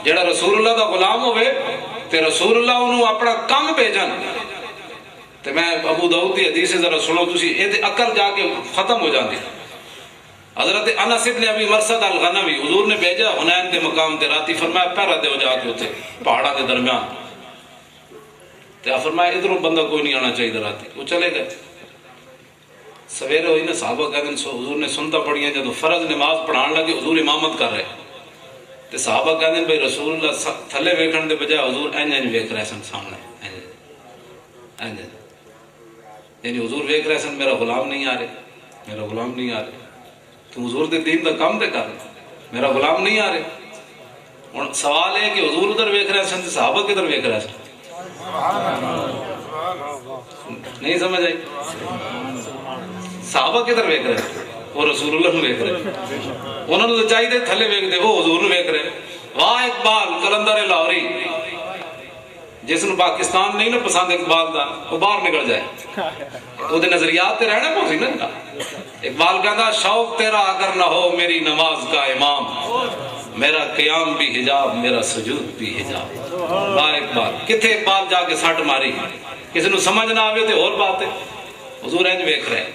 جڑا رسول اللہ دا غلام ہوئے تے رسول اللہ انہوں اپنا کم بھیجن. تے میں ابو داؤد دی حدیث ذرا سنو تسی اے تے عقل جا کے ختم ہو جاندی. حضرت انس ابن ابی مرثد الغنوی حضور نے بھیجا حنین دے مقام تے راتی فرمایا پہرا دیو جا کے ہوتے پہاڑاں دے درمیان. تے فرمایا ادھروں بندہ کوئی نہیں آنا چاہیے راتی. وہ چلے گئے. سویرے ہوئی نا صحابہ کہتے ہیں حضور نے سنتا پڑھیاں جب فرض نماز پڑھان لگے حضور امامت کر رہے تے صحابہ کہتے ہیں بھئی رسول اللہ تھلے ویکھن دے بجائے حضور اینج اینج ویکھ رہے سن سامنے اینج. یعنی حضور ویکھ رہے سن میرا غلام نہیں آ رہے میرا غلام نہیں آ رہے. تم حضور دے دین دا کام دے کر میرا غلام نہیں آ رہے. ہن سوال ہے کہ حضور ادھر ویکھ رہے سن صحابہ کدھر ویکھ رہے سن؟ نہیں سمجھ آئی؟ صحابہ کدھر ویکھ رہے؟ وہ رسول اللہ نو ویکھ رہے. انہوں نے تو چاہیے تھلے ویکھ دے وہ حضور نو ویکھ رہے. واہ اقبال کلندر لاہوری جس نو پاکستان نہیں نا پسند اقبال دا وہ باہر نکل جائے. وہ دے نظریات تے رہنا پوسی نا. اقبال کہتا شوق تیرا اگر نہ ہو میری نماز کا امام میرا قیام بھی حجاب میرا سجود بھی حجاب. واہ اقبال کتھے اقبال جا کے سٹ ماری کسی نو سمجھ نہ آوے تے اور بات ہے. حضور انج ویکھ رہے.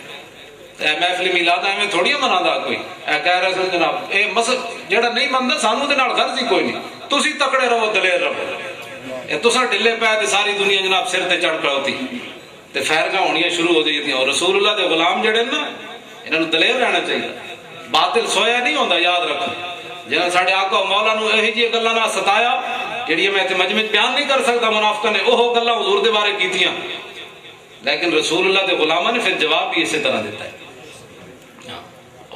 اے محفل میلاد میں تھوڑی منادا کوئی اے کہہ رہے سن جناب اے مسل جڑا نہیں مندا سانو دے نال غرض ہی کوئی نہیں. تسی تکڑے رہو دلیر رہو. اے تساں ڈھلے پے تے ساری دنیا جناب سر تے چڑھ کھڑوتی تے فیرگاں ہونیاں شروع ہو جاندیاں. اور رسول اللہ دے غلام جڑے نا انہاں نو دلیر رہنا چاہیے. باطل سویا نہیں ہوندا یاد رکھو. جنہاں ساڈے آقا مولا نو ایہی جی گلاں نال ستایا جڑی میں تے مجمع بیان نہیں کر سکدا منافقاں نے اوہ گلاں حضور دے بارے کیتیاں. لیکن رسول اللہ دے غلاماں نے پھر جواب بھی اسی طرح دیتا ہے.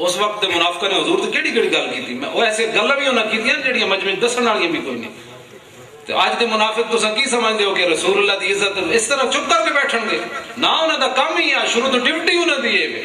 اس وقت منافقاں نے حضور تے کیڑی کیڑی گل کیتی وہ ایسے گلاں بھی انہاں کیتیاں جڑیاں مجمع دسن والیاں بھی کوئی نہیں. تو آج دے منافق تساں کی سمجھدے ہو کہ رسول اللہ دی عزت اس طرح چپ کر کے بیٹھن گے؟ نہ انہاں دا کام ہی ہے شروع تو ڈیوٹی انہاں دی ہے.